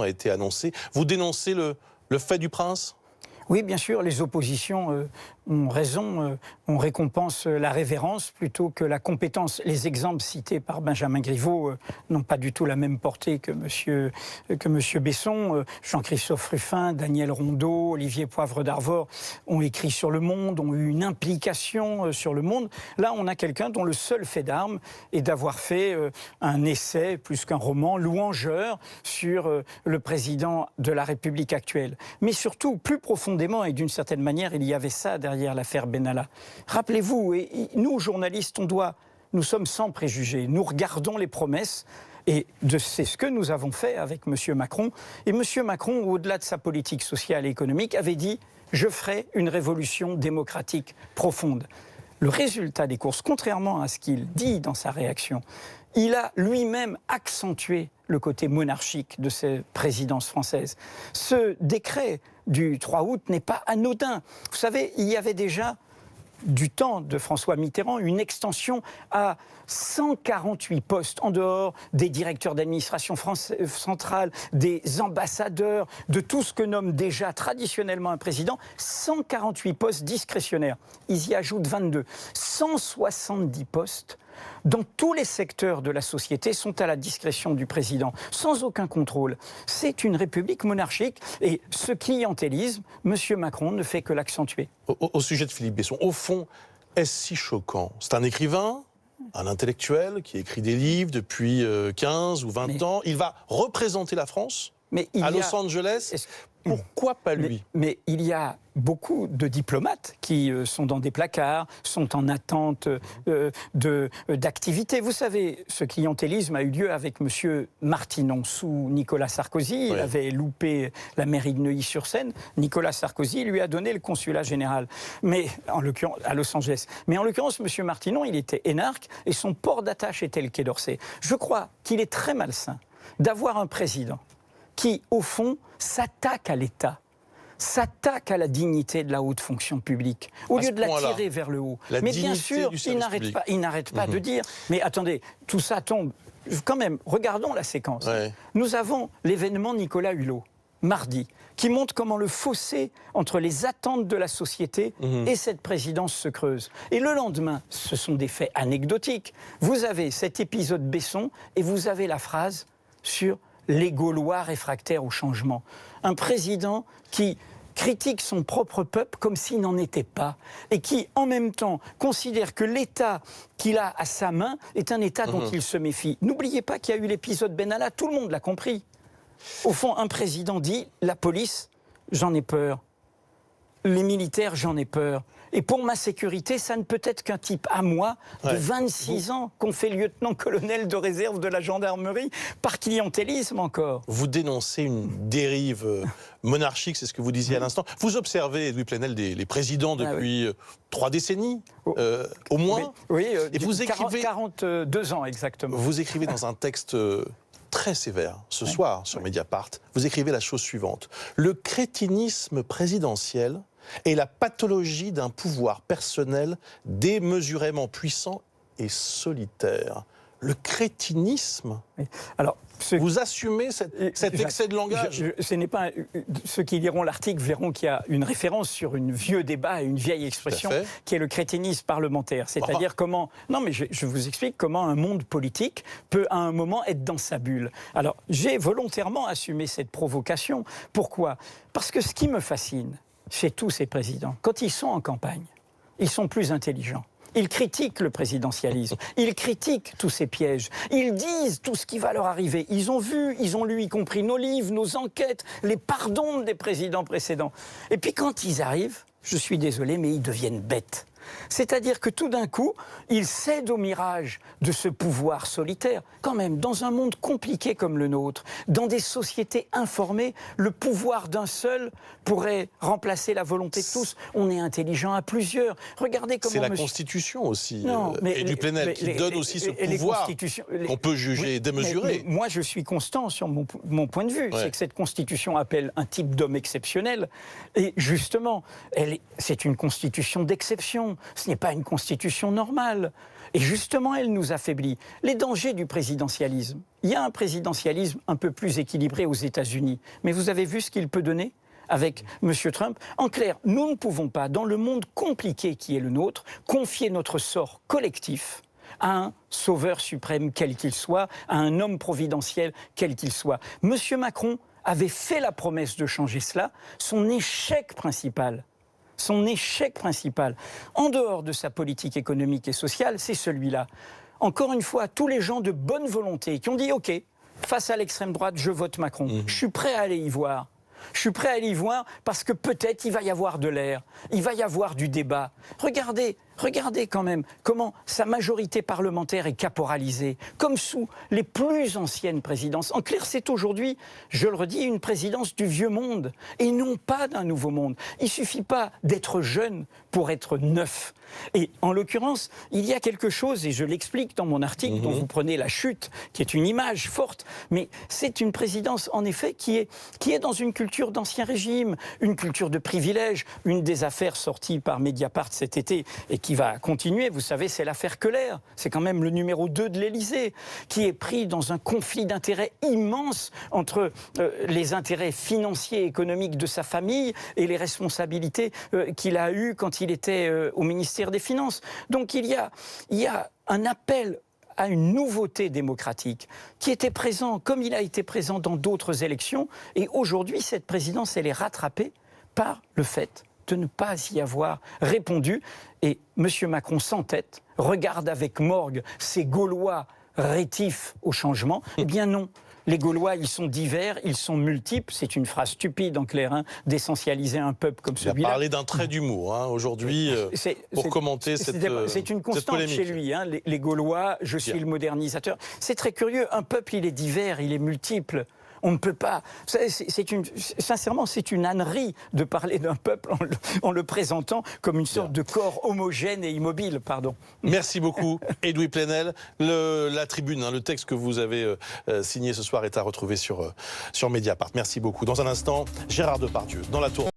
a été annoncée. Vous dénoncez le fait du prince ? Oui, bien sûr, les oppositions ont raison, on récompense la révérence plutôt que la compétence. Les exemples cités par Benjamin Griveaux n'ont pas du tout la même portée que monsieur Besson. Jean-Christophe Ruffin, Daniel Rondeau, Olivier Poivre d'Arvor ont écrit sur le monde, ont eu une implication sur le monde. Là, on a quelqu'un dont le seul fait d'armes est d'avoir fait un essai, plus qu'un roman, louangeur sur le président de la République actuelle. Mais surtout, plus profondément, et d'une certaine manière, il y avait ça derrière l'affaire Benalla. Rappelez-vous, et nous, journalistes, nous sommes sans préjugés. Nous regardons les promesses, et c'est ce que nous avons fait avec M. Macron. Et M. Macron, au-delà de sa politique sociale et économique, avait dit « Je ferai une révolution démocratique profonde ». Le résultat des courses, contrairement à ce qu'il dit dans sa réaction, il a lui-même accentué le côté monarchique de cette présidence française. Ce décret du 3 août n'est pas anodin. Vous savez, il y avait déjà, du temps de François Mitterrand, une extension à 148 postes, en dehors des directeurs d'administration centrale, des ambassadeurs, de tout ce que nomme déjà traditionnellement un président, 148 postes discrétionnaires. Ils y ajoutent 22. 170 postes dans tous les secteurs de la société sont à la discrétion du président, sans aucun contrôle. C'est une république monarchique et ce clientélisme, M. Macron ne fait que l'accentuer. Au sujet de Philippe Besson, au fond, est-ce si choquant? C'est un écrivain, un intellectuel qui écrit des livres depuis 15 ou 20 ans. Il va représenter la France à Los Angeles. Pourquoi pas lui? Mais il y a beaucoup de diplomates qui sont dans des placards, sont en attente d'activité. Vous savez, ce clientélisme a eu lieu avec M. Martinon sous Nicolas Sarkozy. Il avait loupé la mairie de Neuilly-sur-Seine. Nicolas Sarkozy lui a donné le consulat général, mais en l'occurrence à Los Angeles. Mais en l'occurrence, M. Martinon, il était énarque et son port d'attache était le Quai d'Orsay. Je crois qu'il est très malsain d'avoir un président qui, au fond, s'attaque à l'État, s'attaque à la dignité de la haute fonction publique, au lieu de la tirer vers le haut. Mais bien sûr, il n'arrête pas de dire, mais attendez, tout ça tombe. Quand même, regardons la séquence. Ouais. Nous avons l'événement Nicolas Hulot, mardi, qui montre comment le fossé entre les attentes de la société et cette présidence se creuse. Et le lendemain, ce sont des faits anecdotiques. Vous avez cet épisode Besson et vous avez la phrase sur les Gaulois réfractaires au changement. Un président qui critique son propre peuple comme s'il n'en était pas et qui, en même temps, considère que l'État qu'il a à sa main est un État dont il se méfie. N'oubliez pas qu'il y a eu l'épisode Benalla, tout le monde l'a compris. Au fond, un président dit « la police, j'en ai peur. Les militaires, j'en ai peur. Et pour ma sécurité, ça ne peut être qu'un type à moi de 26 ans qu'on fait lieutenant-colonel de réserve de la gendarmerie par clientélisme encore. » Vous dénoncez une dérive monarchique, c'est ce que vous disiez à l'instant. Vous observez, Louis Plenel, les présidents depuis 3 décennies, au moins. Oui, et vous écrivez 42 ans exactement. Vous écrivez dans un texte très sévère, ce soir, sur Mediapart, vous écrivez la chose suivante. Le crétinisme présidentiel est la pathologie d'un pouvoir personnel démesurément puissant et solitaire. Le crétinisme. Alors, vous assumez cet excès de langage? Ce n'est pas ceux qui liront l'article verront qu'il y a une référence sur un vieux débat et une vieille expression qui est le crétinisme parlementaire. C'est-à-dire comment... Non, mais je vous explique comment un monde politique peut à un moment être dans sa bulle. Alors, j'ai volontairement assumé cette provocation. Pourquoi? Parce que ce qui me fascine chez tous ces présidents, quand ils sont en campagne, ils sont plus intelligents. Ils critiquent le présidentialisme, ils critiquent tous ces pièges, ils disent tout ce qui va leur arriver. Ils ont vu, ils ont lu, y compris nos livres, nos enquêtes, les pardons des présidents précédents. Et puis quand ils arrivent, je suis désolé, mais ils deviennent bêtes. C'est-à-dire que tout d'un coup, ils cèdent au mirage de ce pouvoir solitaire. Quand même, dans un monde compliqué comme le nôtre, dans des sociétés informées, le pouvoir d'un seul pourrait remplacer la volonté de tous. On est intelligent à plusieurs. Regardez comment... C'est la Constitution aussi, et du Plenel, qui donne aussi ce pouvoir qu'on peut juger démesuré. Mais moi, je suis constant sur mon point de vue. C'est que cette Constitution appelle un type d'homme exceptionnel. Et justement, c'est une Constitution d'exception. non, ce n'est pas une constitution normale. Et justement, elle nous affaiblit. Les dangers du présidentialisme. Il y a un présidentialisme un peu plus équilibré aux États-Unis. Mais vous avez vu ce qu'il peut donner avec M. Trump? En clair, nous ne pouvons pas, dans le monde compliqué qui est le nôtre, confier notre sort collectif à un sauveur suprême quel qu'il soit, à un homme providentiel quel qu'il soit. M. Macron avait fait la promesse de changer cela. Son échec principal, en dehors de sa politique économique et sociale, c'est celui-là. Encore une fois, tous les gens de bonne volonté qui ont dit « Ok, face à l'extrême droite, je vote Macron. Je suis prêt à aller y voir. Je suis prêt à aller y voir parce que peut-être il va y avoir de l'air, il va y avoir du débat. Regardez quand même comment sa majorité parlementaire est caporalisée, comme sous les plus anciennes présidences. En clair, c'est aujourd'hui, je le redis, une présidence du vieux monde et non pas d'un nouveau monde. Il ne suffit pas d'être jeune pour être neuf. Et en l'occurrence, il y a quelque chose, et je l'explique dans mon article, dont vous prenez la chute, qui est une image forte, mais c'est une présidence, en effet, qui est dans une culture d'ancien régime, une culture de privilèges. Une des affaires sorties par Mediapart cet été, et qui va continuer, vous savez, c'est l'affaire Keller. C'est quand même le numéro 2 de l'Élysée, qui est pris dans un conflit d'intérêts immense entre les intérêts financiers et économiques de sa famille et les responsabilités qu'il a eues quand il était au ministère des Finances. Donc il y a un appel à une nouveauté démocratique qui était présent, comme il a été présent dans d'autres élections. Et aujourd'hui, cette présidence, elle est rattrapée par le fait de ne pas y avoir répondu. Et M. Macron s'entête, regarde avec morgue ces Gaulois rétifs au changement. Eh bien non. Les Gaulois, ils sont divers, ils sont multiples. C'est une phrase stupide, en clair, d'essentialiser un peuple comme celui-là. Il a parlé d'un trait d'humour, aujourd'hui, pour commenter cette polémique. C'est une constante chez lui, les Gaulois, je suis le modernisateur. C'est très curieux, un peuple, il est divers, il est multiple. On ne peut pas... Sincèrement, c'est une ânerie de parler d'un peuple en le présentant comme une sorte de corps homogène et immobile, pardon. Merci beaucoup, Edoui Plenel. La tribune, le texte que vous avez signé ce soir est à retrouver sur Mediapart. Merci beaucoup. Dans un instant, Gérard Depardieu, dans la tour.